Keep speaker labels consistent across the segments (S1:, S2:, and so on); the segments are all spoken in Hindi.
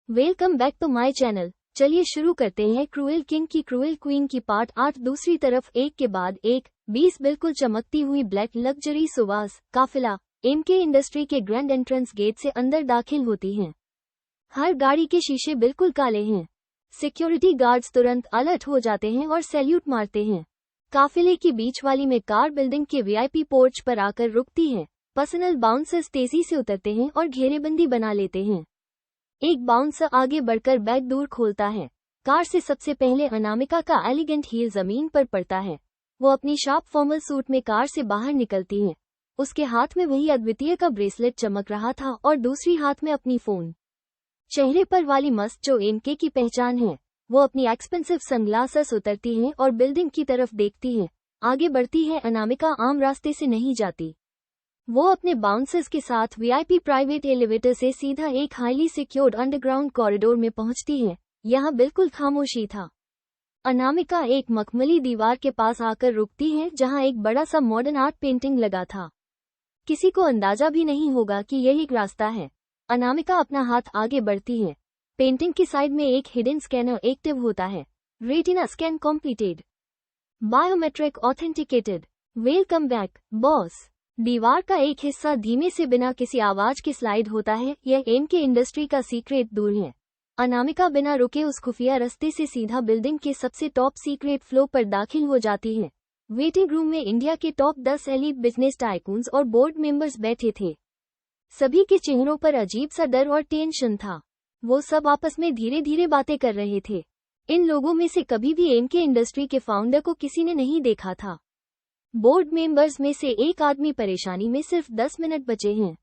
S1: Welcome back to my channel. चलिए शुरू करते हैं क्रूएल किंग की क्रूएल क्वीन की पार्ट 8। दूसरी तरफ एक के बाद एक 20 बिल्कुल चमकती हुई ब्लैक लग्जरी सुवास काफिला एमके इंडस्ट्री के ग्रैंड एंट्रेंस गेट से अंदर दाखिल होती हैं। हर गाड़ी के शीशे बिल्कुल काले हैं। सिक्योरिटी गार्ड्स तुरंत अलर्ट हो जाते हैं और सैल्यूट मारते हैं। काफिले की बीच वाली में कार बिल्डिंग के वीआईपी पोर्च पर आकर रुकती है। पर्सनल बाउंसर्स तेजी से उतरते हैं और घेरेबंदी बना लेते हैं। एक बाउंसर आगे बढ़कर बैग दूर खोलता है। कार से सबसे पहले अनामिका का एलिगेंट हील जमीन पर पड़ता है। वो अपनी शार्प फॉर्मल सूट में कार से बाहर निकलती है। उसके हाथ में वही अद्वितीय का ब्रेसलेट चमक रहा था और दूसरी हाथ में अपनी फोन। चेहरे पर वाली मस्त जो एमके की पहचान है। वो अपनी एक्सपेंसिव सनग्लासेस उतरती है और बिल्डिंग की तरफ देखती है। आगे बढ़ती है। अनामिका आम रास्ते से नहीं जाती। वो अपने बाउंसर्स के साथ वीआईपी प्राइवेट एलिवेटर से सीधा एक हाईली सिक्योर्ड अंडरग्राउंड कॉरिडोर में पहुंचती है। यहाँ बिल्कुल खामोशी था। अनामिका एक मखमली दीवार के पास आकर रुकती है जहाँ एक बड़ा सा मॉडर्न आर्ट पेंटिंग लगा था। किसी को अंदाजा भी नहीं होगा कि यह एक रास्ता है। अनामिका अपना हाथ आगे बढ़ती है। पेंटिंग की साइड में एक हिडन स्कैनर एक्टिव होता है। Retina scan completed. Biometric authenticated. Welcome back boss. दीवार का एक हिस्सा धीमे से बिना किसी आवाज के स्लाइड होता है। यह एमके इंडस्ट्री का सीक्रेट दूर है। अनामिका बिना रुके उस खुफिया रास्ते से सीधा बिल्डिंग के सबसे टॉप सीक्रेट फ्लो पर दाखिल हो जाती है। वेटिंग रूम में इंडिया के टॉप 10 एलीट बिजनेस टाइकून्स और बोर्ड मेंबर्स बैठे थे। सभी के चेहरों पर अजीब सा डर और टेंशन था। वो सब आपस में धीरे धीरे बातें कर रहे थे। इन लोगों में से कभी भी एमके इंडस्ट्री के फाउंडर को किसी ने नहीं देखा था। बोर्ड मेंबर्स में से एक आदमी परेशानी में सिर्फ 10 मिनट बचे हैं।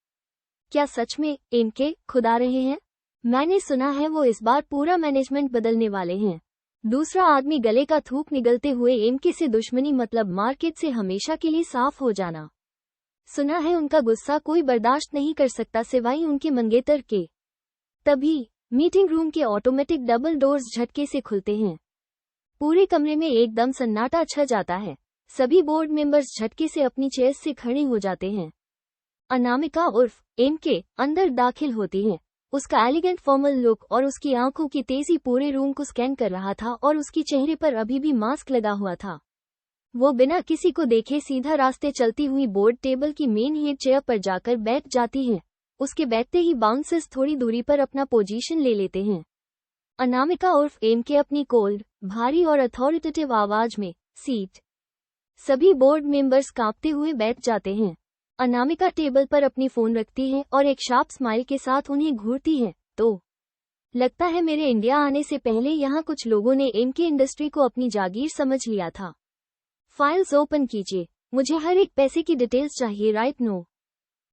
S1: क्या सच में एमके खुद आ रहे हैं? मैंने सुना है वो इस बार पूरा मैनेजमेंट बदलने वाले हैं। दूसरा आदमी गले का थूक निगलते हुए एमके से दुश्मनी मतलब मार्केट से हमेशा के लिए साफ हो जाना। सुना है उनका गुस्सा कोई बर्दाश्त नहीं कर सकता सिवाय उनके मंगेतर के। तभी मीटिंग रूम के ऑटोमेटिक डबल डोर्स झटके से खुलते हैं। पूरे कमरे में एकदम सन्नाटा छा जाता है। सभी बोर्ड मेंबर्स झटके से अपनी चेयर्स से खड़े हो जाते हैं। अनामिका उर्फ एमके अंदर दाखिल होती है। उसका एलिगेंट फॉर्मल लुक और उसकी आंखों की तेजी पूरे रूम को स्कैन कर रहा था और उसकी चेहरे पर अभी भी मास्क लगा हुआ था। वो बिना किसी को देखे सीधा रास्ते चलती हुई बोर्ड टेबल की मेन हेड चेयर पर जाकर बैठ जाती है। उसके बैठते ही बाउंसर्स थोड़ी दूरी पर अपना पोजीशन ले लेते हैं। अनामिका उर्फ एमके अपनी कोल्ड, भारी और अथॉरिटेटिव आवाज में सीट। सभी बोर्ड मेंबर्स कांपते हुए बैठ जाते हैं। अनामिका टेबल पर अपनी फोन रखती है और एक शार्प स्माइल के साथ उन्हें घूरती है। तो लगता है मेरे इंडिया आने से पहले यहाँ कुछ लोगों ने एमके इंडस्ट्री को अपनी जागीर समझ लिया था। फाइल्स ओपन कीजिए। मुझे हर एक पैसे की डिटेल्स चाहिए राइट नो।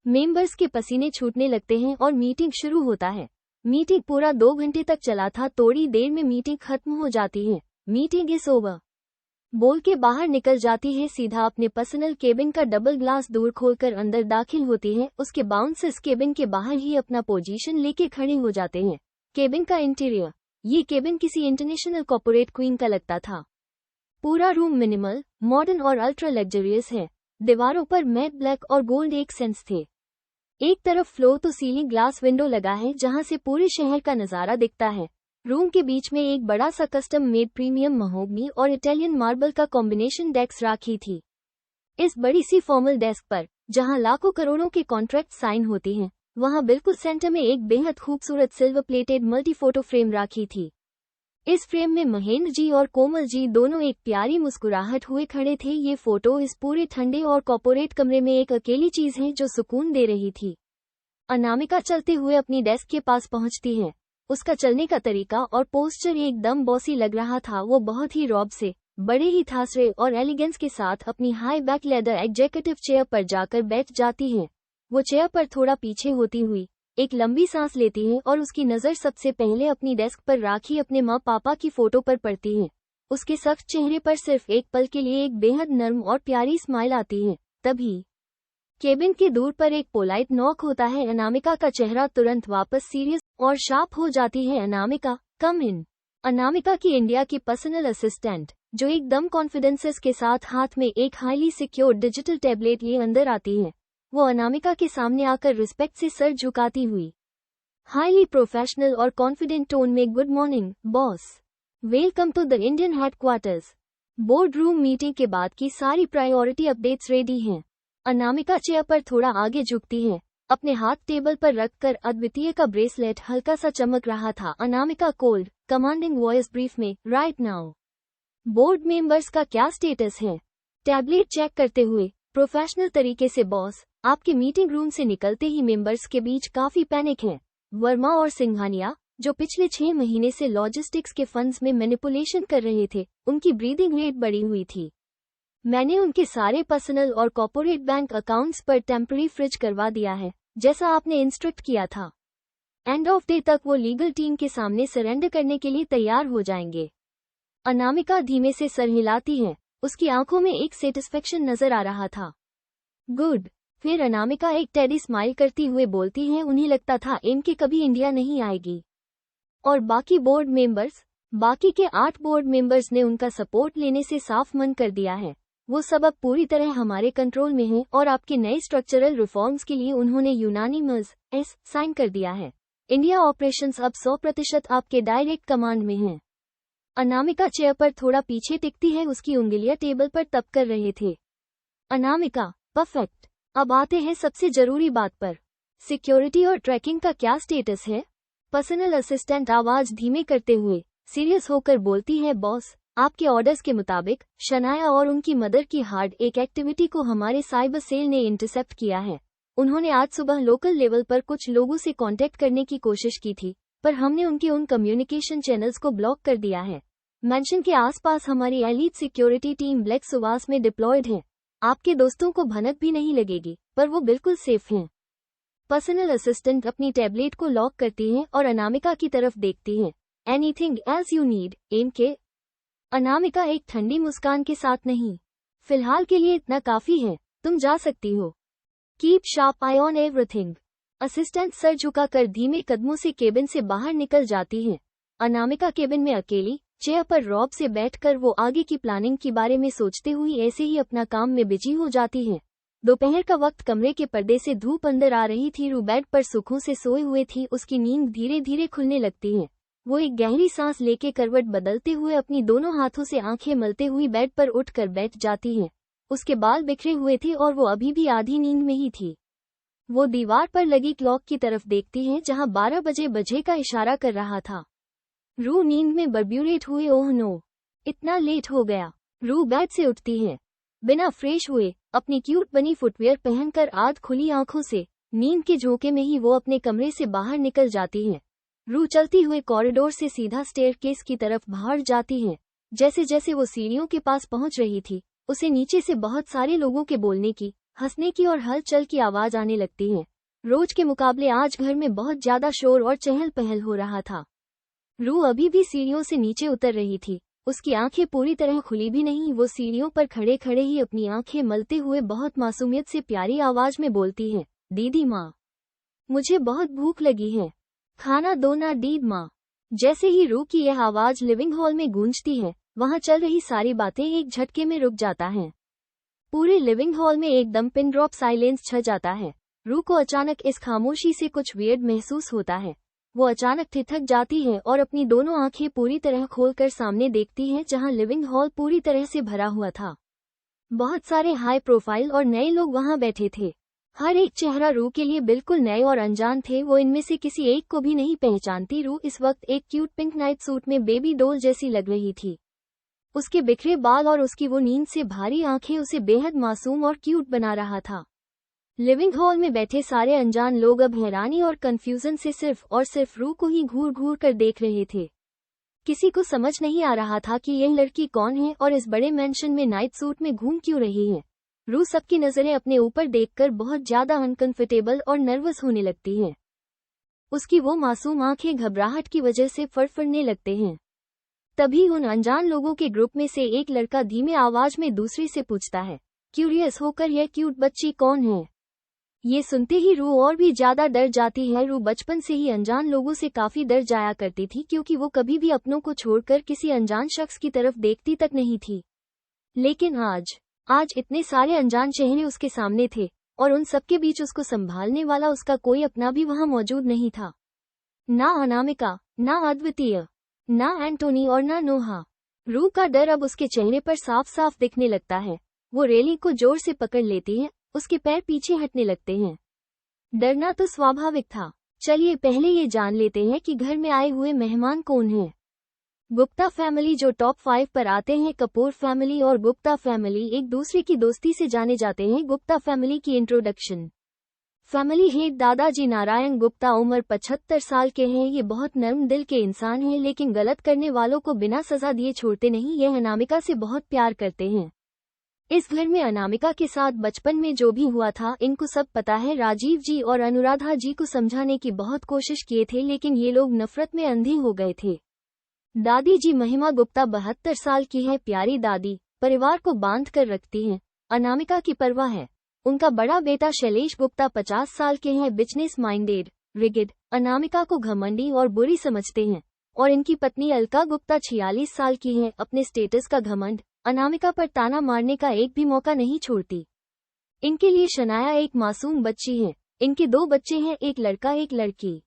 S1: मेंबर्स के पसीने छूटने लगते हैं और मीटिंग शुरू होता है। मीटिंग पूरा 2 घंटे तक चला था। थोड़ी देर में मीटिंग खत्म हो जाती है। मीटिंग इज ओवर बोल के बाहर निकल जाती है। सीधा अपने पर्सनल केबिन का डबल ग्लास दूर खोलकर अंदर दाखिल होती है। उसके बाउंसर्स केबिन के बाहर ही अपना पोजीशन लेके खड़े हो जाते हैं। केबिन का इंटीरियर। ये केबिन किसी इंटरनेशनल कॉर्पोरेट क्वीन का लगता था। पूरा रूम मिनिमल, मॉडर्न और अल्ट्रा लग्जरियस है। दीवारों पर मैट ब्लैक और गोल्ड एक्सेंट्स थे। एक तरफ फ्लोर तो सीलिंग ग्लास विंडो लगा है जहां से पूरे शहर का नजारा दिखता है। रूम के बीच में एक बड़ा सा कस्टम मेड प्रीमियम महोगनी और इटालियन मार्बल का कॉम्बिनेशन डेस्क राखी थी। इस बड़ी सी फॉर्मल डेस्क पर जहां लाखों करोड़ों के कॉन्ट्रैक्ट साइन होते हैं, वहां बिल्कुल सेंटर में एक बेहद खूबसूरत silver plated multi photo frame राखी थी। इस फ्रेम में महेंद्र जी और कोमल जी दोनों एक प्यारी मुस्कुराहट हुए खड़े थे। ये फोटो इस पूरे ठंडे और कॉर्पोरेट कमरे में एक अकेली चीज है जो सुकून दे रही थी। अनामिका चलते हुए अपनी डेस्क के पास पहुंचती है। उसका चलने का तरीका और पोस्चर एकदम बॉसी लग रहा था। वो बहुत ही रॉब से बड़े ही थासरे और एलिगेंस के साथ अपनी high back leather executive chair पर जाकर बैठ जाती है। वो चेयर पर थोड़ा पीछे होती हुई एक लंबी सांस लेती है और उसकी नज़र सबसे पहले अपनी डेस्क पर राखी अपने माँ पापा की फोटो पर पड़ती है। उसके सख्त चेहरे पर सिर्फ एक पल के लिए एक बेहद नर्म और प्यारी स्माइल आती है। तभी केबिन के दूर पर एक पोलाइट नॉक होता है। अनामिका का चेहरा तुरंत वापस सीरियस और शार्प हो जाती है। अनामिका कम इन। अनामिका की इंडिया की पर्सनल असिस्टेंट जो एकदम कॉन्फिडेंसेस के साथ हाथ में एक हाईली सिक्योर्ड डिजिटल टैबलेट लिए अंदर आती है। वो अनामिका के सामने आकर रिस्पेक्ट से सर झुकाती हुई हाईली प्रोफेशनल और कॉन्फिडेंट टोन में good morning boss, welcome to the Indian headquarters. Board room meeting के बाद की सारी प्रायोरिटी अपडेट्स रेडी हैं। अनामिका चेयर पर थोड़ा आगे झुकती है, अपने हाथ टेबल पर रखकर। अद्वितीय का ब्रेसलेट हल्का सा चमक रहा था। Anamika cold commanding voice brief में, राइट नाउ बोर्ड मेंबर्स का क्या स्टेटस है? टैबलेट चेक करते हुए प्रोफेशनल तरीके से, बॉस आपके मीटिंग रूम से निकलते ही मेंबर्स के बीच काफी पैनिक है। वर्मा और सिंघानिया, जो पिछले 6 महीने से लॉजिस्टिक्स के फंड्स में मैनिपुलेशन कर रहे थे, उनकी ब्रीदिंग रेट बढ़ी हुई थी। मैंने उनके सारे पर्सनल और कॉर्पोरेट बैंक अकाउंट्स पर टेम्पररी फ्रीज करवा दिया है, जैसा आपने इंस्ट्रक्ट किया था। एंड ऑफ डे तक वो लीगल टीम के सामने सरेंडर करने के लिए तैयार हो जाएंगे। अनामिका धीमे से सर हिलाती है, उसकी आंखों में एक सेटिस्फेक्शन नजर आ रहा था। गुड। फिर अनामिका एक टेडी स्माइल करती हुए बोलती है, उन्हें लगता था एमके कभी इंडिया नहीं आएगी। और बाकी के 8 बोर्ड मेंबर्स ने उनका सपोर्ट लेने से साफ मन कर दिया है। वो सब अब पूरी तरह हमारे कंट्रोल में है और आपके नए स्ट्रक्चरल रिफॉर्म्स के लिए उन्होंने यूनानिमस साइन कर दिया है। इंडिया ऑपरेशंस अब 100% आपके डायरेक्ट कमांड में हैं। अनामिका चेयर पर थोड़ा पीछे टिकती है, उसकी उंगलियां टेबल पर तप कर रहे थे। अनामिका, परफेक्ट। अब आते हैं सबसे जरूरी बात पर। सिक्योरिटी और ट्रैकिंग का क्या स्टेटस है? पर्सनल असिस्टेंट आवाज धीमे करते हुए सीरियस होकर बोलती है, बॉस आपके ऑर्डर्स के मुताबिक शनाया और उनकी मदर की हार्ड एक एक्टिविटी को हमारे साइबर सेल ने इंटरसेप्ट किया है। उन्होंने आज सुबह लोकल लेवल पर कुछ लोगों से कांटेक्ट करने की कोशिश की थी, पर हमने उनके उन कम्युनिकेशन चैनल्स को ब्लॉक कर दिया है। मेंशन के आसपास हमारी एलीट सिक्योरिटी टीम ब्लैक सुवास में डिप्लॉयड है। आपके दोस्तों को भनक भी नहीं लगेगी, पर वो बिल्कुल सेफ हैं। पर्सनल असिस्टेंट अपनी टैबलेट को लॉक करती है और अनामिका की तरफ देखती है। Anything else you need, MK? Anamika एक ठंडी मुस्कान के साथ, नहीं, फिलहाल के लिए इतना काफी है, तुम जा सकती हो। Keep sharp I on everything. Assistant sir झुकाकर धीमे कदमों से केबिन से बाहर निकल जाती है। अनामिका केबिन में अकेली चेयर पर रॉब से बैठकर वो आगे की प्लानिंग के बारे में सोचते हुए ऐसे ही अपना काम में बिजी हो जाती है। दोपहर का वक्त, कमरे के पर्दे से धूप अंदर आ रही थी। रू बेड पर सुखों से सोए हुए थी, उसकी नींद धीरे धीरे खुलने लगती है। वो एक गहरी सांस लेके करवट बदलते हुए अपनी दोनों हाथों से आंखें मलते हुए बेड पर उठकर बैठ जाती है। उसके बाल बिखरे हुए थे और वो अभी भी आधी नींद में ही थी। वो दीवार पर लगी क्लॉक की तरफ देखती है, जहां 12 बजे का इशारा कर रहा था। रू नींद में बर्ब्यूरेट हुए, ओह नो, इतना लेट हो गया। रू बेड से उठती है, बिना फ्रेश हुए, अपनी क्यूट बनी फुटवेयर पहनकर आध खुली आंखों से नींद के झोंके में ही वो अपने कमरे से बाहर निकल जाती है। रू चलती हुए कॉरिडोर से सीधा स्टेयरकेस की तरफ बाहर जाती है। जैसे जैसे वो सीढ़ियों के पास पहुंच रही थी, उसे नीचे से बहुत सारे लोगों के बोलने की, हंसने की और हलचल की आवाज आने लगती है। रोज के मुकाबले आज घर में बहुत ज्यादा शोर और चहल पहल हो रहा था। रू अभी भी सीढ़ियों से नीचे उतर रही थी, उसकी आंखें पूरी तरह खुली भी नहीं। वो सीढ़ियों पर खड़े खड़े ही अपनी आंखें मलते हुए बहुत मासूमियत से प्यारी आवाज में बोलती है, दीदी माँ, मुझे बहुत भूख लगी है, खाना दो ना दीद माँ। जैसे ही रू की यह आवाज लिविंग हॉल में गूंजती है, वहां चल रही सारी बातें एक झटके में रुक जाता है। पूरे लिविंग हॉल में एकदम पिन ड्रॉप साइलेंस छा जाता है। रू को अचानक इस खामोशी से कुछ वियर्ड महसूस होता है। वो अचानक ठिठक जाती है और अपनी दोनों आंखें पूरी तरह खोलकर सामने देखती है, जहां लिविंग हॉल पूरी तरह से भरा हुआ था। बहुत सारे हाई प्रोफाइल और नए लोग वहां बैठे थे। हर एक चेहरा रू के लिए बिल्कुल नए और अनजान थे। वो इनमें से किसी एक को भी नहीं पहचानती। रू इस वक्त एक क्यूट पिंक नाइट सूट में बेबी डॉल जैसी लग रही थी। उसके बिखरे बाल और उसकी वो नींद से भारी आंखें उसे बेहद मासूम और क्यूट बना रहा था। लिविंग हॉल में बैठे सारे अनजान लोग अब हैरानी और कंफ्यूजन से सिर्फ रू को ही घूर घूर कर देख रहे थे। किसी को समझ नहीं आ रहा था कि यह लड़की कौन है और इस बड़े मेंशन में नाइट सूट में घूम क्यों रही है। रू सबकी नजरें अपने ऊपर देखकर बहुत ज्यादा अनकंफर्टेबल और नर्वस होने लगती है। उसकी वो मासूम आंखें घबराहट की वजह से फड़फड़ने लगते हैं। तभी उन अनजान लोगों के ग्रुप में से एक लड़का धीमे आवाज में दूसरे से पूछता है, क्यूरियस होकर, यह क्यूट बच्ची कौन है? ये सुनते ही रू और भी ज्यादा डर जाती है। रू बचपन से ही अनजान लोगों से काफी डर जाया करती थी, क्योंकि वो कभी भी अपनों को छोड़कर किसी अनजान शख्स की तरफ देखती तक नहीं थी। लेकिन आज इतने सारे अनजान चेहरे उसके सामने थे और उन सबके बीच उसको संभालने वाला उसका कोई अपना भी वहां मौजूद नहीं था। ना अनामिका, ना अद्वितीय, ना एंटोनी और ना नोहा। रू का डर अब उसके चेहरे पर साफ साफ दिखने लगता है। वो रेलिंग को जोर से पकड़ लेती है, उसके पैर पीछे हटने लगते हैं। डरना तो स्वाभाविक था। चलिए पहले ये जान लेते हैं कि घर में आए हुए मेहमान कौन हैं। गुप्ता फैमिली जो टॉप 5 पर आते हैं। कपूर फैमिली और गुप्ता फैमिली एक दूसरे की दोस्ती से जाने जाते हैं। गुप्ता फैमिली की इंट्रोडक्शन। फैमिली हेड दादाजी नारायण गुप्ता, उम्र 75 साल के हैं। ये बहुत नर्म दिल के इंसान हैं, लेकिन गलत करने वालों को बिना सजा दिए छोड़ते नहीं। ये अनामिका से बहुत प्यार करते हैं। इस घर में अनामिका के साथ बचपन में जो भी हुआ था इनको सब पता है। राजीव जी और अनुराधा जी को समझाने की बहुत कोशिश किए थे, लेकिन ये लोग नफरत में अंधे हो गए थे। दादी जी महिमा गुप्ता 72 साल की है। प्यारी दादी, परिवार को बांध कर रखती हैं, अनामिका की परवाह है। उनका बड़ा बेटा शैलेश गुप्ता 50 साल के हैं। बिजनेस माइंडेड, रिगिड, अनामिका को घमंडी और बुरी समझते हैं। और इनकी पत्नी अलका गुप्ता 46 साल की है। अपने स्टेटस का घमंड, अनामिका पर ताना मारने का एक भी मौका नहीं छोड़ती। इनके लिए शनाया एक मासूम बच्ची है। इनके 2 बच्चे हैं, एक लड़का एक लड़की।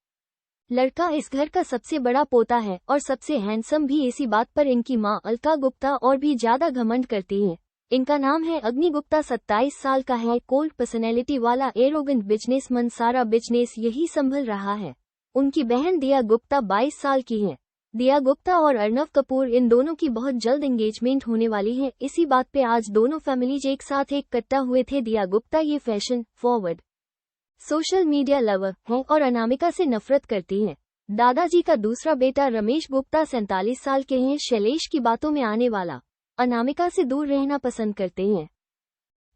S1: लड़का इस घर का सबसे बड़ा पोता है और सबसे हैंडसम भी। इसी बात पर इनकी मां अलका गुप्ता और भी ज्यादा घमंड करती है। इनका नाम है अग्नि गुप्ता, 27 साल का है। कोल्ड पर्सनैलिटी वाला एरोगेंट बिजनेसमैन, सारा बिजनेस यही संभल रहा है। उनकी बहन दिया गुप्ता 22 साल की है। दिया गुप्ता और अर्नव कपूर, इन दोनों की बहुत जल्द एंगेजमेंट होने वाली है। इसी बात पे आज दोनों फैमिलीज एक साथ एक कट्टा हुए थे। दिया गुप्ता ये fashion forward social media lover है और अनामिका से नफरत करती है। दादाजी का दूसरा बेटा रमेश गुप्ता 47 साल के हैं। शैलेश की बातों में आने वाला, अनामिका से दूर रहना पसंद करते हैं।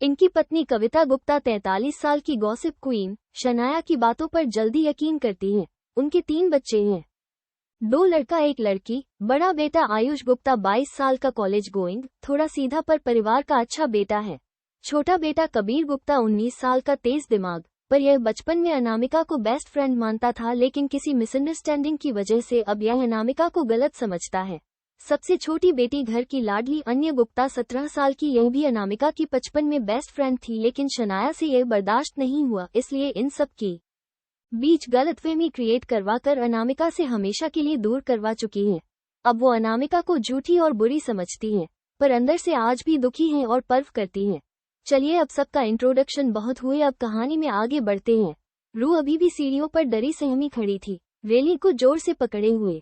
S1: इनकी पत्नी कविता गुप्ता 43 साल की, गॉसिप क्वीन, शनाया की बातों पर जल्दी यकीन करती है। उनके 3 बच्चे हैं, 2 लड़का एक लड़की। बड़ा बेटा आयुष गुप्ता 22 साल का, कॉलेज गोइंग, थोड़ा सीधा पर परिवार का अच्छा बेटा है। छोटा बेटा कबीर गुप्ता 19 साल का, तेज दिमाग, पर यह बचपन में अनामिका को बेस्ट फ्रेंड मानता था, लेकिन किसी मिसअंडरस्टैंडिंग की वजह से अब यह अनामिका को गलत समझता है। सबसे छोटी बेटी घर की लाडली अन्य गुप्ता 17 साल की, यह भी अनामिका की बचपन में बेस्ट फ्रेंड थी, लेकिन शनाया से यह बर्दाश्त नहीं हुआ, इसलिए इन सब की बीच गलतफहमी क्रिएट करवाकर अनामिका से हमेशा के लिए दूर करवा चुकी है। अब वो अनामिका को झूठी और बुरी समझती है, पर अंदर से आज भी दुखी है और पर्व करती है। चलिए अब सबका इंट्रोडक्शन बहुत हुए, अब कहानी में आगे बढ़ते हैं। रू अभी भी सीढ़ियों पर डरी सहमी खड़ी थी, रेलिंग को जोर से पकड़े हुए।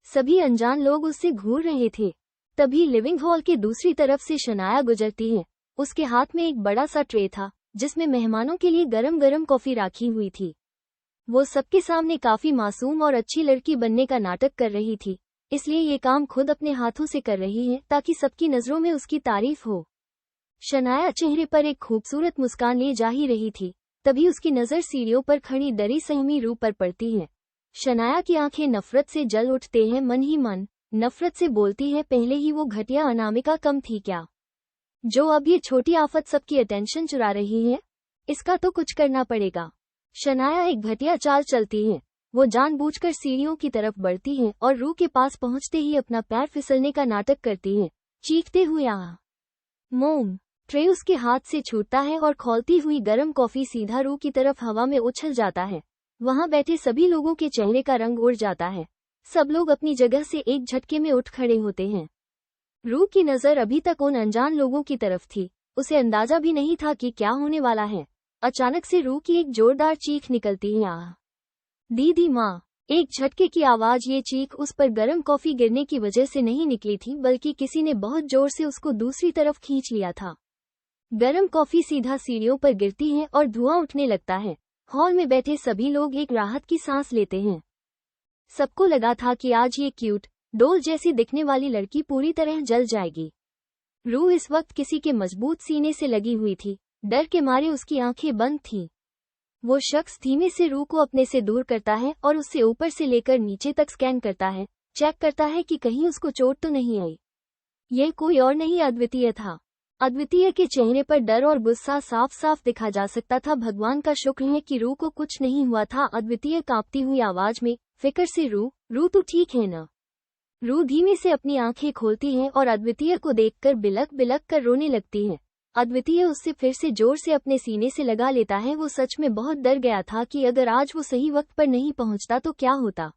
S1: सभी अनजान लोग उससे घूर रहे थे। तभी लिविंग हॉल के दूसरी तरफ से शनाया गुजरती है। उसके हाथ में एक बड़ा सा ट्रे था, जिसमें मेहमानों के लिए गरम गरम कॉफी रखी हुई थी। वो सबके सामने काफी मासूम और अच्छी लड़की बनने का नाटक कर रही थी, इसलिए ये काम खुद अपने हाथों से कर रही है ताकि सबकी नजरों में उसकी तारीफ हो। शनाया चेहरे पर एक खूबसूरत मुस्कान लिए जा ही रही थी, तभी उसकी नजर सीढ़ियों पर खड़ी डरी सहमी रू पर पड़ती है। शनाया की आंखें नफरत से जल उठते हैं, मन ही मन नफरत से बोलती है, पहले ही वो घटिया अनामिका कम थी क्या, जो अब ये छोटी आफत सबकी अटेंशन चुरा रही है। इसका तो कुछ करना पड़ेगा। शनाया एक घटिया चाल चलती है। वो जानबूझकर सीढ़ियों की तरफ बढ़ती है और रू के पास पहुंचते ही अपना पैर फिसलने का नाटक करती है, चीखते हुए मोम। ट्रे उसके हाथ से छूटता है और खौलती हुई गर्म कॉफी सीधा रू की तरफ हवा में उछल जाता है। वहां बैठे सभी लोगों के चेहरे का रंग उड़ जाता है। सब लोग अपनी जगह से एक झटके में उठ खड़े होते हैं। रू की नजर अभी तक उन अनजान लोगों की तरफ थी। उसे अंदाजा भी नहीं था कि क्या होने वाला है। अचानक से रू की एक जोरदार चीख निकलती है, आह दीदी माँ। एक झटके की आवाज। ये चीख उस पर गर्म कॉफी गिरने की वजह से नहीं निकली थी, बल्कि किसी ने बहुत जोर से उसको दूसरी तरफ खींच लिया था। गर्म कॉफी सीधा सीढ़ियों पर गिरती है और धुआं उठने लगता है। हॉल में बैठे सभी लोग एक राहत की सांस लेते हैं। सबको लगा था कि आज ये क्यूट डोल जैसी दिखने वाली लड़की पूरी तरह जल जाएगी। रू इस वक्त किसी के मजबूत सीने से लगी हुई थी। डर के मारे उसकी आंखें बंद थीं। वो शख्स धीमे से रू को अपने से दूर करता है और उससे ऊपर से लेकर नीचे तक स्कैन करता है, चेक करता है कि कहीं उसको चोट तो नहीं आई। यह कोई और नहीं, अद्वितीय था। अद्वितीय के चेहरे पर डर और गुस्सा साफ साफ दिखा जा सकता था। भगवान का शुक्र है कि रू को कुछ नहीं हुआ था। अद्वितीय कांपती हुई आवाज में, फिक्र से रू तू ठीक है ना। रू धीमे से अपनी आंखें खोलती है और अद्वितीय को देखकर बिलक बिलक कर रोने लगती है। अद्वितीय उससे फिर से जोर से अपने सीने से लगा लेता है। वो सच में बहुत डर गया था कि अगर आज वो सही वक्त पर नहीं पहुंचता तो क्या होता।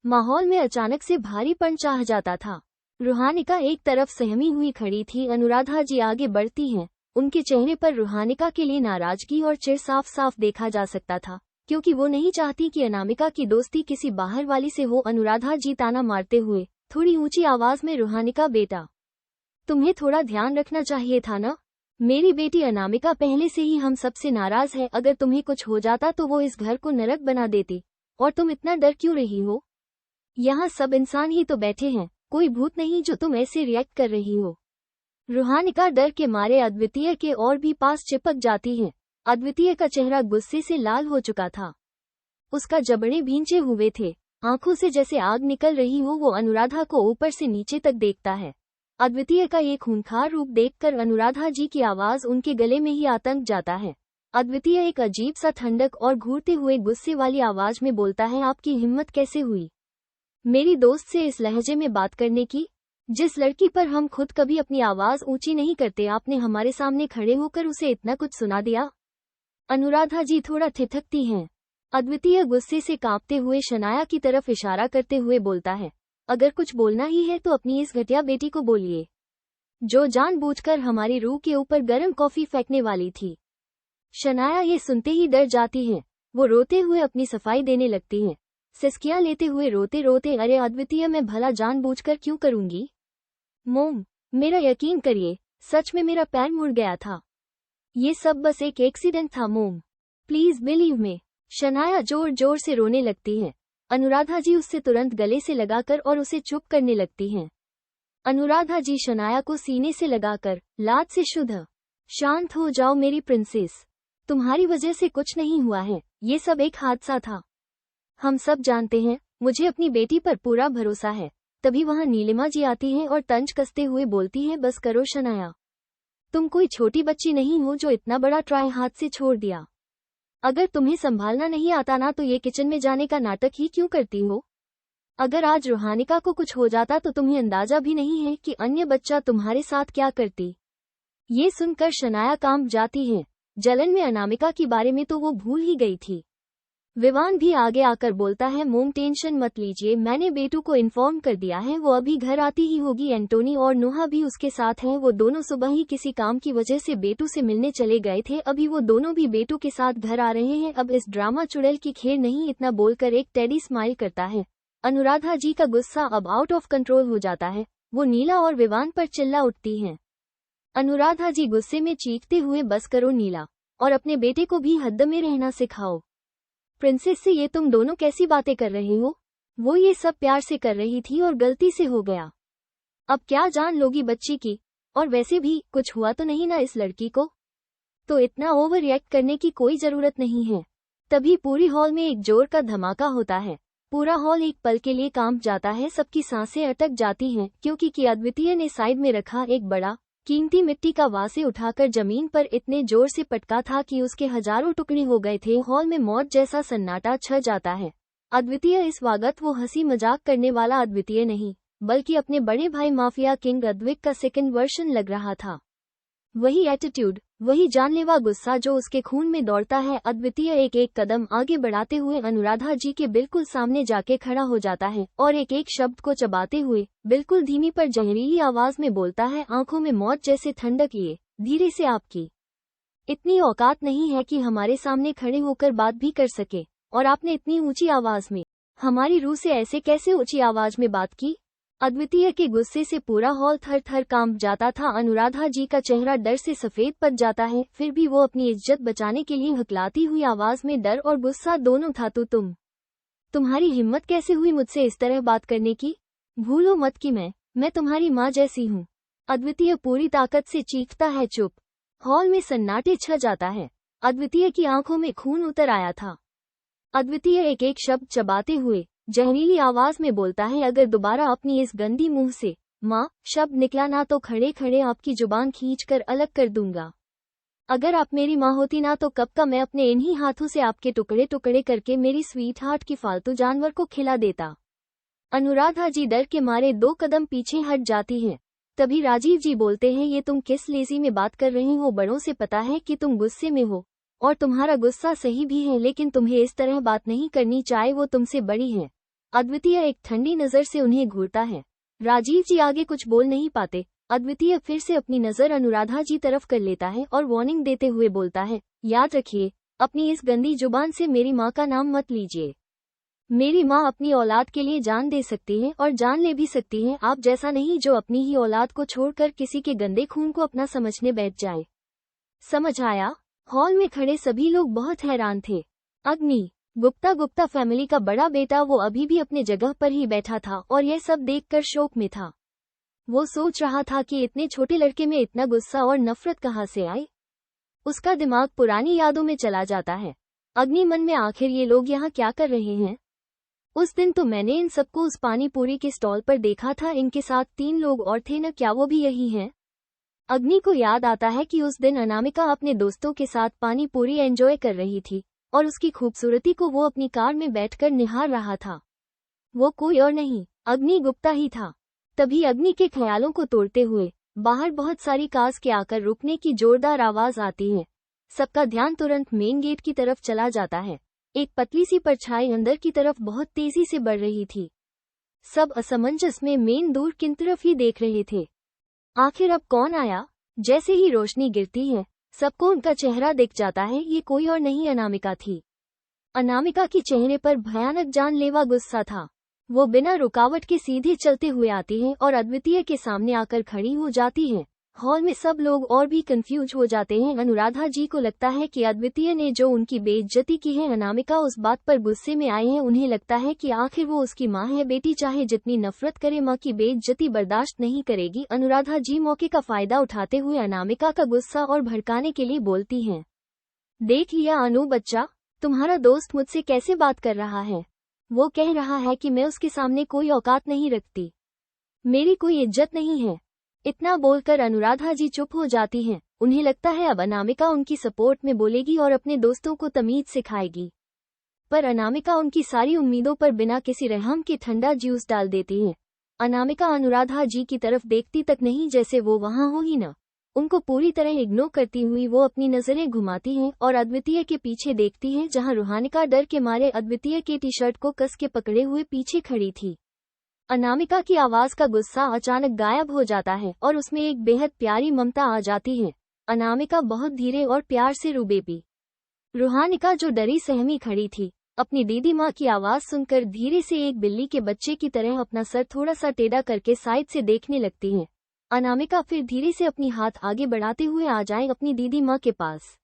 S1: माहौल में अचानक से भारीपन छा जाता था। रूहानिका एक तरफ सहमी हुई खड़ी थी। अनुराधा जी आगे बढ़ती हैं। उनके चेहरे पर रूहानिका के लिए नाराजगी और चिढ़ साफ साफ देखा जा सकता था, क्योंकि वो नहीं चाहती कि अनामिका की दोस्ती किसी बाहर वाली से हो। अनुराधा जी ताना मारते हुए थोड़ी ऊंची आवाज में, रूहानिका बेटा, तुम्हें थोड़ा ध्यान रखना चाहिए था ना। मेरी बेटी अनामिका पहले से ही हम सबसे नाराज है। अगर तुम्हें कुछ हो जाता तो वो इस घर को नरक बना देती। और तुम इतना डर क्यों रही हो? यहाँ सब इंसान ही तो बैठे हैं, कोई भूत नहीं जो तुम ऐसे रिएक्ट कर रही हो। रूहानिका डर के मारे अद्वितीय के और भी पास चिपक जाती है। अद्वितीय का चेहरा गुस्से से लाल हो चुका था। उसका जबड़े भींचे हुए थे, आंखों से जैसे आग निकल रही हो। वो अनुराधा को ऊपर से नीचे तक देखता है। अद्वितीय का ये खूंखार रूप देखकर अनुराधा जी की आवाज उनके गले में ही आतंक जाता है। अद्वितीय एक अजीब सा ठंडक और घूरते हुए गुस्से वाली आवाज में बोलता है, आपकी हिम्मत कैसे हुई मेरी दोस्त से इस लहजे में बात करने की? जिस लड़की पर हम खुद कभी अपनी आवाज ऊंची नहीं करते, आपने हमारे सामने खड़े होकर उसे इतना कुछ सुना दिया। अनुराधा जी थोड़ा ठिठकती हैं। अद्वितीय गुस्से से कांपते हुए शनाया की तरफ इशारा करते हुए बोलता है, अगर कुछ बोलना ही है तो अपनी इस घटिया बेटी को बोलिए, जो जानबूझकर हमारी रूह के ऊपर गर्म कॉफी फेंकने वाली थी। शनाया ये सुनते ही डर जाती हैं। वो रोते हुए अपनी सफाई देने लगती हैं, सिसकियां लेते हुए रोते रोते, अरे अद्वितीय, मैं भला जानबूझकर क्यों करूंगी? मोम, मेरा यकीन करिए, सच में मेरा पैर मुड़ गया था। ये सब बस एक एक्सीडेंट था मोम, प्लीज बिलीव मी। शनाया जोर जोर से रोने लगती है। अनुराधा जी उससे तुरंत गले से लगाकर और उसे चुप करने लगती हैं। अनुराधा जी शनाया को सीने से लगाकर लात से, शुद्ध शांत हो जाओ मेरी प्रिंसेस, तुम्हारी वजह से कुछ नहीं हुआ है, ये सब एक हादसा था। हम सब जानते हैं, मुझे अपनी बेटी पर पूरा भरोसा है। तभी वहां नीलिमा जी आती हैं और तंज कसते हुए बोलती हैं, बस करो शनाया, तुम कोई छोटी बच्ची नहीं हो जो इतना बड़ा ट्राई हाथ से छोड़ दिया। अगर तुम्हें संभालना नहीं आता ना तो ये किचन में जाने का नाटक ही क्यों करती हो? अगर आज रूहानिका को कुछ हो जाता तो तुम्हें अंदाजा भी नहीं है कि अन्य बच्चा तुम्हारे साथ क्या करती। ये सुनकर शनाया कांप जाती है। जलन में अनामिका के बारे में तो वो भूल ही गई थी। विवान भी आगे आकर बोलता है, मोम टेंशन मत लीजिए, मैंने बेटू को इन्फॉर्म कर दिया है, वो अभी घर आती ही होगी। एंटोनी और नोहा भी उसके साथ हैं। वो दोनों सुबह ही किसी काम की वजह से बेटू से मिलने चले गए थे। अभी वो दोनों भी बेटू के साथ घर आ रहे हैं। अब इस ड्रामा चुड़ैल की खेर नहीं। इतना बोलकर एक टेडी स्माइल करता है। अनुराधा जी का गुस्सा अब आउट ऑफ कंट्रोल हो जाता है। वो नीला और विवान पर चिल्ला उठती हैं। अनुराधा जी गुस्से में चीखते हुए, बस करो नीला, और अपने बेटे को भी हद में रहना सिखाओ। प्रिंसेस से ये तुम दोनों कैसी बातें कर रहे हो? वो ये सब प्यार से कर रही थी और गलती से हो गया। अब क्या जान लोगी बच्ची की? और वैसे भी कुछ हुआ तो नहीं ना इस लड़की को? तो इतना ओवर रिएक्ट करने की कोई जरूरत नहीं है। तभी पूरी हॉल में एक जोर का धमाका होता है। पूरा हॉल एक पल के लिए कांप जाता है। सबकी सांसें अटक जाती हैं, क्योंकि अद्वितीय ने साइड में रखा एक बड़ा कीमती मिट्टी का वासे उठाकर जमीन पर इतने जोर से पटका था कि उसके हजारों टुकड़े हो गए थे। हॉल में मौत जैसा सन्नाटा छा जाता है। अद्वितीय इस वक्त वो हंसी मजाक करने वाला अद्वितीय नहीं, बल्कि अपने बड़े भाई माफिया किंग अद्विक का सेकंड वर्जन लग रहा था। वही एटीट्यूड, वही जानलेवा गुस्सा जो उसके खून में दौड़ता है। अद्वितीय एक एक कदम आगे बढ़ाते हुए अनुराधा जी के बिल्कुल सामने जाके खड़ा हो जाता है और एक एक शब्द को चबाते हुए बिल्कुल धीमी पर जहरीली आवाज में बोलता है, आंखों में मौत जैसे ठंडक लिए धीरे से, आपकी इतनी औकात नहीं है कि हमारे सामने खड़े होकर बात भी कर सके, और आपने इतनी ऊंची आवाज में हमारी रूह से ऐसे कैसे ऊंची आवाज में बात की? अद्वितीय के गुस्से से पूरा हॉल थर थर कांप जाता था। अनुराधा जी का चेहरा डर से सफेद पड़ जाता है, फिर भी वो अपनी इज्जत बचाने के लिए हकलाती हुई आवाज में डर और गुस्सा दोनों था, तो तुम्हारी हिम्मत कैसे हुई मुझसे इस तरह बात करने की? भूलो मत कि मैं तुम्हारी माँ जैसी हूँ। अद्वितीय पूरी ताकत से चीखता है। चुप। हॉल में सन्नाटे छा जाता है। अद्वितीय की आंखों में खून उतर आया था। अद्वितीय एक एक शब्द चबाते हुए जहरीली आवाज में बोलता है, अगर दोबारा अपनी इस गंदी मुंह से माँ शब्द निकला ना तो खड़े खड़े आपकी जुबान खींचकर अलग कर दूंगा। अगर आप मेरी माँ होती ना तो कब का मैं अपने इन्हीं हाथों से आपके टुकड़े टुकड़े करके मेरी स्वीट हार्ट की फालतू जानवर को खिला देता। अनुराधा जी डर के मारे 2 कदम पीछे हट जाती हैं। तभी राजीव जी बोलते हैं, ये तुम किस लेजी में बात कर रहे हो, बड़ों से पता है कि तुम गुस्से में हो और तुम्हारा गुस्सा सही भी है, लेकिन तुम्हें इस तरह बात नहीं करनी चाहिए, वो तुमसे बड़ी है। अद्वितीय एक ठंडी नजर से उन्हें घूरता है। राजीव जी आगे कुछ बोल नहीं पाते। अद्वितीय फिर से अपनी नजर अनुराधा जी तरफ कर लेता है और वार्निंग देते हुए बोलता है, याद रखिए, अपनी इस गंदी जुबान से मेरी माँ का नाम मत लीजिए। मेरी माँ अपनी औलाद के लिए जान दे सकती है और जान ले भी सकती है, आप जैसा नहीं जो अपनी ही औलाद को छोड़कर किसी के गंदे खून को अपना समझने बैठ जाए। समझ आया? हॉल में खड़े सभी लोग बहुत हैरान थे। अग्नि गुप्ता फैमिली का बड़ा बेटा वो अभी भी अपने जगह पर ही बैठा था और यह सब देखकर शोक में था। वो सोच रहा था कि इतने छोटे लड़के में इतना गुस्सा और नफरत कहाँ से आई। उसका दिमाग पुरानी यादों में चला जाता है। अग्नि मन में, आखिर ये लोग यहाँ क्या कर रहे हैं? उस दिन तो मैंने इन सबको उस पानी पूरी के स्टॉल पर देखा था, इनके साथ 3 लोग और थे न, क्या वो भी यही हैं? अग्नि को याद आता है कि उस दिन अनामिका अपने दोस्तों के साथ पानी पूरी एंजॉय कर रही थी और उसकी खूबसूरती को वो अपनी कार में बैठकर निहार रहा था। वो कोई और नहीं, अग्नि गुप्ता ही था। तभी अग्नि के ख्यालों को तोड़ते हुए बाहर बहुत सारी कार्स के आकर रुकने की जोरदार आवाज आती है। सबका ध्यान तुरंत मेन गेट की तरफ चला जाता है। एक पतली सी परछाई अंदर की तरफ बहुत तेजी से बढ़ रही थी। सब असमंजस में मेन दूर किन तरफ ही देख रहे थे। आखिर अब कौन आया? जैसे ही रोशनी गिरती है सबको उनका चेहरा दिख जाता है। ये कोई और नहीं, अनामिका थी। अनामिका के चेहरे पर भयानक जानलेवा गुस्सा था। वो बिना रुकावट के सीधे चलते हुए आती है और अद्वितीय के सामने आकर खड़ी हो जाती है। हॉल में सब लोग और भी कंफ्यूज हो जाते हैं। अनुराधा जी को लगता है कि अद्वितीय ने जो उनकी बेइज्जती की है, अनामिका उस बात पर गुस्से में आए हैं। उन्हें लगता है कि आखिर वो उसकी माँ है, बेटी चाहे जितनी नफरत करे माँ की बेइज्जती बर्दाश्त नहीं करेगी। अनुराधा जी मौके का फायदा उठाते हुए अनामिका का गुस्सा और भड़काने के लिए बोलती हैं, देख लिया अनु बच्चा, तुम्हारा दोस्त मुझसे कैसे बात कर रहा है। वो कह रहा है कि मैं उसके सामने कोई औकात नहीं रखती, मेरी कोई इज्जत नहीं है। इतना बोलकर अनुराधा जी चुप हो जाती हैं। उन्हें लगता है अब अनामिका उनकी सपोर्ट में बोलेगी और अपने दोस्तों को तमीज सिखाएगी, पर अनामिका उनकी सारी उम्मीदों पर बिना किसी रहम के ठंडा जूस डाल देती है। अनामिका अनुराधा जी की तरफ देखती तक नहीं, जैसे वो वहां हो ही न। उनको पूरी तरह इग्नोर करती हुई वो अपनी नजरें घुमाती हैं और अद्वितीय के पीछे देखती हैं, जहां रूहानिका डर के मारे अद्वितीय के टी शर्ट को कस के पकड़े हुए पीछे खड़ी थी। अनामिका की आवाज का गुस्सा अचानक गायब हो जाता है और उसमें एक बेहद प्यारी ममता आ जाती है। अनामिका बहुत धीरे और प्यार से रूबेबी। रूहानिका जो डरी सहमी खड़ी थी, अपनी दीदी माँ की आवाज सुनकर धीरे से एक बिल्ली के बच्चे की तरह अपना सर थोड़ा सा टेढ़ा करके साइड से देखने लगती है। अनामिका फिर धीरे से अपनी हाथ आगे बढ़ाते हुए आ जाए अपनी दीदी माँ के पास।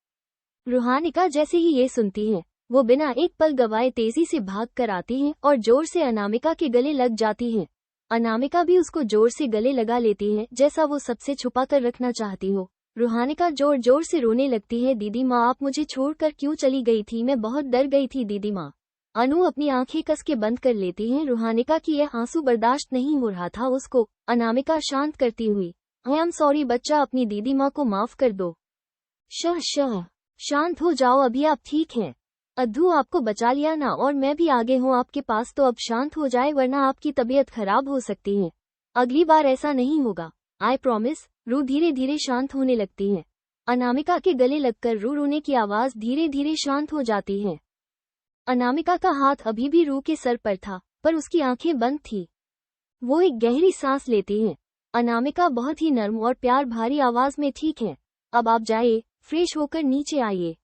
S1: रूहानिका जैसे ही ये सुनती है, वो बिना एक पल गवाए तेजी से भाग कर आती है और जोर से अनामिका के गले लग जाती है। अनामिका भी उसको जोर से गले लगा लेती है, जैसा वो सबसे छुपा कर रखना चाहती हो। रूहानिका जोर जोर से रोने लगती है, दीदी माँ आप मुझे छोड़कर क्यों चली गई थी, मैं बहुत डर गई थी दीदी माँ। अनु अपनी आंखें कस के बंद कर लेती है। रूहानिका की यह आंसू बर्दाश्त नहीं हो रहा था उसको। अनामिका शांत करती हुई, आई एम सॉरी बच्चा, अपनी दीदी माँ को माफ कर दो। शह शांत हो जाओ, अभी आप ठीक हैं। अद्दू आपको बचा लिया ना, और मैं भी आगे हूँ आपके पास, तो अब शांत हो जाए वरना आपकी तबीयत खराब हो सकती है। अगली बार ऐसा नहीं होगा, आई प्रॉमिस। रू धीरे धीरे शांत होने लगती है। अनामिका के गले लगकर रू रोने की आवाज धीरे धीरे शांत हो जाती है। अनामिका का हाथ अभी भी रू के सर पर था, पर उसकी आंखें बंद थी। वो एक गहरी सांस लेती है। अनामिका बहुत ही नर्म और प्यार भरी आवाज में, ठीक है, अब आप जाइए, फ्रेश होकर नीचे आइए,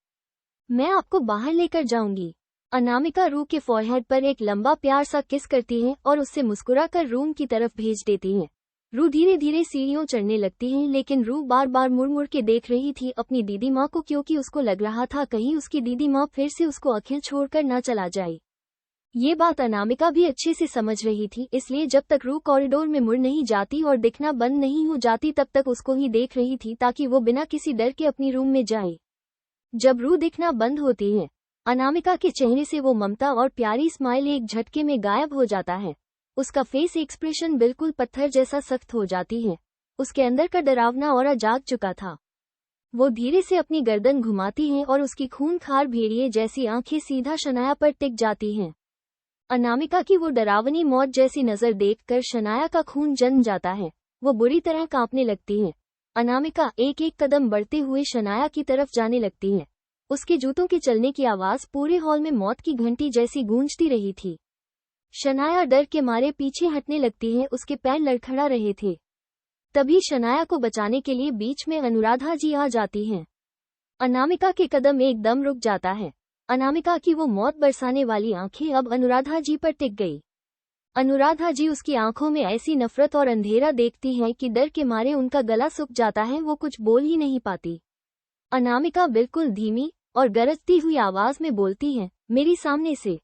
S1: मैं आपको बाहर लेकर जाऊंगी। अनामिका रू के फॉरहेड पर एक लंबा प्यार सा किस करती है और उससे मुस्कुराकर रूम की तरफ भेज देती है। रू धीरे धीरे सीढ़ियों चढ़ने लगती है, लेकिन रू बार बार मुड़ मुड़ के देख रही थी अपनी दीदी माँ को, क्योंकि उसको लग रहा था कहीं उसकी दीदी माँ फिर से उसको अकेले छोड़कर न चला जाए। ये बात अनामिका भी अच्छे से समझ रही थी, इसलिए जब तक रू कॉरिडोर में मुड़ नहीं जाती और दिखना बंद नहीं हो जाती तब तक उसको ही देख रही थी, ताकि वो बिना किसी डर के अपनी रूम में जाए। जब रू दिखना बंद होती है, अनामिका के चेहरे से वो ममता और प्यारी स्माइल एक झटके में गायब हो जाता है। उसका फेस एक्सप्रेशन बिल्कुल पत्थर जैसा सख्त हो जाती है। उसके अंदर का डरावना ऑरा जाग चुका था। वो धीरे से अपनी गर्दन घुमाती है और उसकी खूंखार भेड़िए जैसी आंखें सीधा शनाया पर टिक जाती हैं। अनामिका की वो डरावनी मौत जैसी नजर देखकर शनाया का खून जम जाता है। वो बुरी तरह कांपने लगती हैं। अनामिका एक एक कदम बढ़ते हुए शनाया की तरफ जाने लगती है। उसके जूतों के चलने की आवाज पूरे हॉल में मौत की घंटी जैसी गूंजती रही थी। शनाया डर के मारे पीछे हटने लगती है, उसके पैर लड़खड़ा रहे थे। तभी शनाया को बचाने के लिए बीच में अनुराधा जी आ जाती हैं। अनामिका के कदम एकदम रुक जाता है। अनामिका की वो मौत बरसाने वाली आंखें अब अनुराधा जी पर टिक गई। अनुराधा जी उसकी आंखों में ऐसी नफरत और अंधेरा देखती हैं कि डर के मारे उनका गला सूख जाता है, वो कुछ बोल ही नहीं पाती। अनामिका बिल्कुल धीमी और गरजती हुई आवाज में बोलती है, मेरी सामने से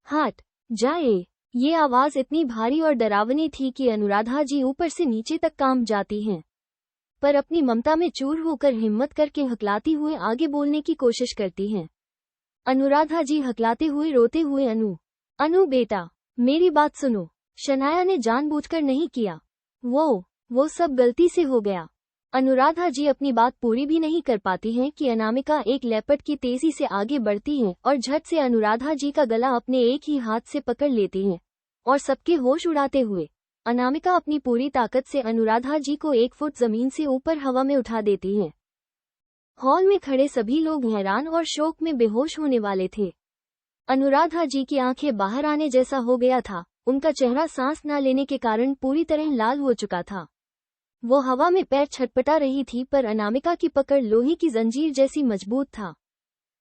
S1: हट जाए। ये आवाज इतनी भारी और डरावनी थी कि अनुराधा जी ऊपर से नीचे तक कांप जाती हैं, पर अपनी ममता में चूर होकर हिम्मत करके हकलाती हुए आगे बोलने की कोशिश करती हैं। अनुराधा जी हकलाते हुए रोते हुए, अनु बेटा, मेरी बात सुनो। शनाया ने जानबूझकर नहीं किया, वो सब गलती से हो गया। अनुराधा जी अपनी बात पूरी भी नहीं कर पाती हैं कि अनामिका एक लेपर्ड की तेजी से आगे बढ़ती हैं और झट से अनुराधा जी का गला अपने एक ही हाथ से पकड़ लेती हैं और सबके होश उड़ाते हुए अनामिका अपनी पूरी ताकत से अनुराधा जी को 1 फुट जमीन से ऊपर हवा में उठा देती हैं। हॉल में खड़े सभी लोग हैरान और शोक में बेहोश होने वाले थे। अनुराधा जी की आंखें बाहर आने जैसा हो गया था, उनका चेहरा सांस न लेने के कारण पूरी तरह लाल हो चुका था। वो हवा में पैर छटपटा रही थी, पर अनामिका की पकड़ लोहे की जंजीर जैसी मजबूत था।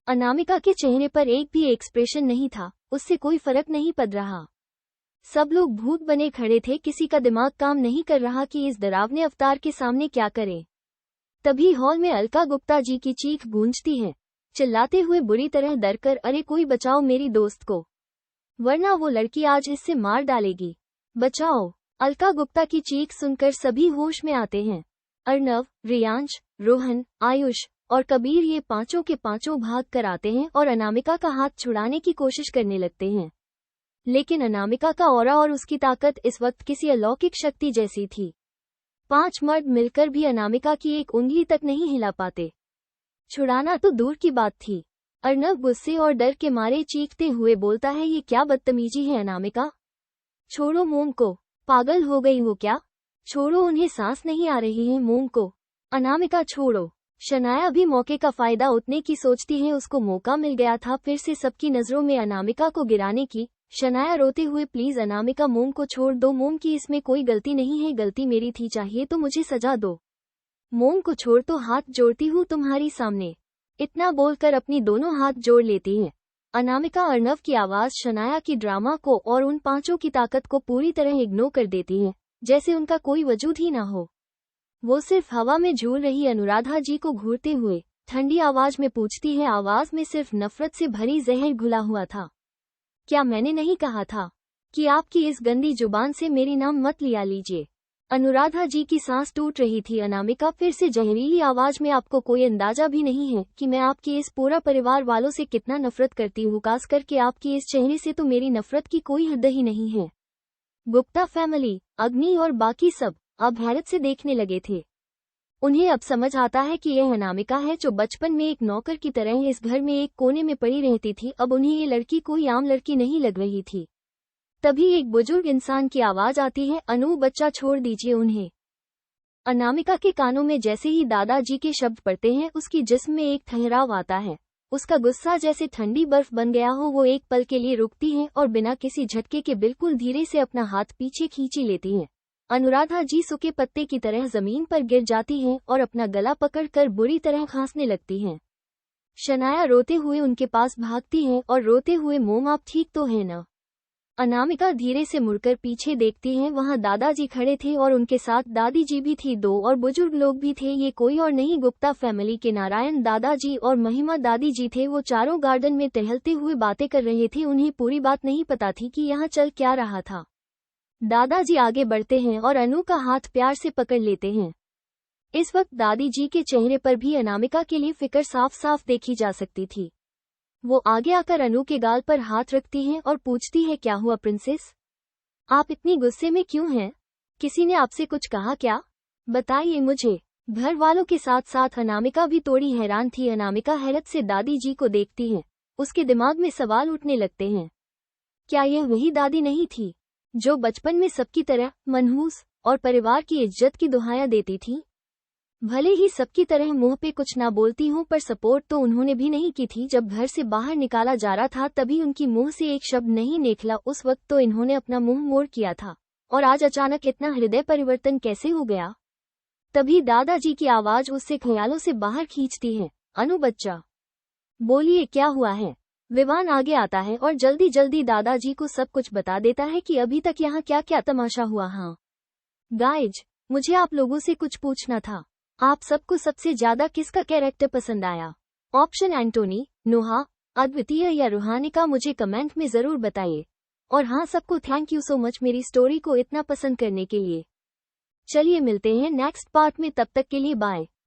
S1: अनामिका के चेहरे पर एक भी एक्सप्रेशन नहीं था, उससे कोई फर्क नहीं पड़ रहा। सब लोग भूत बने खड़े थे, किसी का दिमाग काम नहीं कर रहा कि इस डरावने अवतार के सामने क्या करें। तभी हॉल में अलका गुप्ता जी की चीख गूंजती है, चिल्लाते हुए बुरी तरह डरकर, अरे कोई बचाओ मेरी दोस्त को, वरना वो लड़की आज इससे मार डालेगी, बचाओ। अलका गुप्ता की चीख सुनकर सभी होश में आते हैं। अर्नव, रियांश, रोहन, आयुष और कबीर ये पांचों के पांचों भाग कर आते हैं और अनामिका का हाथ छुड़ाने की कोशिश करने लगते हैं। लेकिन अनामिका का ऑरा और उसकी ताकत इस वक्त किसी अलौकिक शक्ति जैसी थी। 5 मर्द मिलकर भी अनामिका की एक उंगली तक नहीं हिला पाते। छुड़ाना तो दूर की बात थी। अर्नव गुस्से और डर के मारे चीखते हुए बोलता है, ये क्या बदतमीजी है अनामिका, छोड़ो मोम को, पागल हो गई हो क्या, छोड़ो उन्हें, सांस नहीं आ रही है मोम को, अनामिका छोड़ो। शनाया भी मौके का फायदा उतने की सोचती है, उसको मौका मिल गया था फिर से सबकी नजरों में अनामिका को गिराने की। शनाया रोते हुए, प्लीज अनामिका मोम को छोड़ दो, मोम की इसमें कोई गलती नहीं है, गलती मेरी थी, चाहिए तो मुझे सजा दो, मोम को छोड़ तो हाथ जोड़ती हूँ तुम्हारी सामने। इतना बोलकर अपनी दोनों हाथ जोड़ लेती हैं। अनामिका अर्नव की आवाज शनाया की ड्रामा को और उन पांचों की ताकत को पूरी तरह इग्नोर कर देती हैं, जैसे उनका कोई वजूद ही ना हो। वो सिर्फ हवा में झूल रही अनुराधा जी को घूरते हुए ठंडी आवाज में पूछती है, आवाज में सिर्फ नफरत से भरी जहर घुला हुआ था, क्या मैंने नहीं कहा था कि आपकी इस गंदी जुबान से मेरी नाम मत लिया लीजिए। अनुराधा जी की सांस टूट रही थी। अनामिका फिर से जहरीली आवाज में, आपको कोई अंदाजा भी नहीं है कि मैं आपके इस पूरा परिवार वालों से कितना नफरत करती हूँ, खास करके आपकी इस चेहरे से तो मेरी नफरत की कोई हद ही नहीं है। गुप्ता फैमिली, अग्नि और बाकी सब अब हैरत से देखने लगे थे। उन्हें अब समझ आता है कि यह अनामिका है जो बचपन में एक नौकर की तरह इस घर में एक कोने में पड़ी रहती थी। अब उन्हें ये लड़की कोई आम लड़की नहीं लग रही थी। तभी एक बुजुर्ग इंसान की आवाज आती है, अनु बच्चा छोड़ दीजिए उन्हें। अनामिका के कानों में जैसे ही दादाजी के शब्द पड़ते हैं, उसकी जिस्म में एक ठहराव आता है। उसका गुस्सा जैसे ठंडी बर्फ बन गया हो। वो एक पल के लिए रुकती है और बिना किसी झटके के बिल्कुल धीरे से अपना हाथ पीछे खींची लेती हैं। अनुराधा जी सूखे पत्ते की तरह जमीन पर गिर जाती हैं और अपना गला पकड़कर बुरी तरह खांसने लगती हैं। शनाया रोते हुए उनके पास भागती है और रोते हुए, मोम आप ठीक तो है ना। अनामिका धीरे से मुड़कर पीछे देखती हैं, वहां दादाजी खड़े थे और उनके साथ दादी जी भी थी, 2 और बुजुर्ग लोग भी थे। ये कोई और नहीं, गुप्ता फैमिली के नारायण दादाजी और महिमा दादी जी थे। वो चारों गार्डन में टहलते हुए बातें कर रहे थे। उन्हें पूरी बात नहीं पता थी कि यहाँ चल क्या रहा था। दादाजी आगे बढ़ते हैं और अनु का हाथ प्यार से पकड़ लेते हैं। इस वक्त दादी जी के चेहरे पर भी अनामिका के लिए फिक्र साफ साफ देखी जा सकती थी। वो आगे आकर अनु के गाल पर हाथ रखती हैं और पूछती है, क्या हुआ प्रिंसेस, आप इतनी गुस्से में क्यों हैं? किसी ने आपसे कुछ कहा क्या? बताइए मुझे। घर वालों के साथ साथ अनामिका भी थोड़ी हैरान थी। अनामिका हैरत से दादी जी को देखती है। उसके दिमाग में सवाल उठने लगते हैं, क्या यह वही दादी नहीं थी जो बचपन में सबकी तरह मनहूस और परिवार की इज्जत की दुहाइयां देती थी। भले ही सबकी तरह मुंह पे कुछ ना बोलती हूँ, पर सपोर्ट तो उन्होंने भी नहीं की थी। जब घर से बाहर निकाला जा रहा था तभी उनकी मुंह से एक शब्द नहीं निकला। उस वक्त तो इन्होंने अपना मुंह मोड़ किया था, और आज अचानक इतना हृदय परिवर्तन कैसे हो गया? तभी दादाजी की आवाज उससे ख्यालों से बाहर खींचती है, अनु बच्चा, बोलिए क्या हुआ है? विवान आगे आता है और जल्दी जल्दी दादाजी को सब कुछ बता देता है कि अभी तक यहाँ क्या क्या तमाशा हुआ। हाँ गाइज, मुझे आप लोगों से कुछ पूछना था। आप सबको सबसे ज्यादा किसका कैरेक्टर पसंद आया? ऑप्शन एंटोनी, नोहा, अद्वितीय या रूहानिका, मुझे कमेंट में जरूर बताइए। और हाँ, सबको थैंक यू सो मच मेरी स्टोरी को इतना पसंद करने के लिए। चलिए मिलते हैं नेक्स्ट पार्ट में, तब तक के लिए बाय।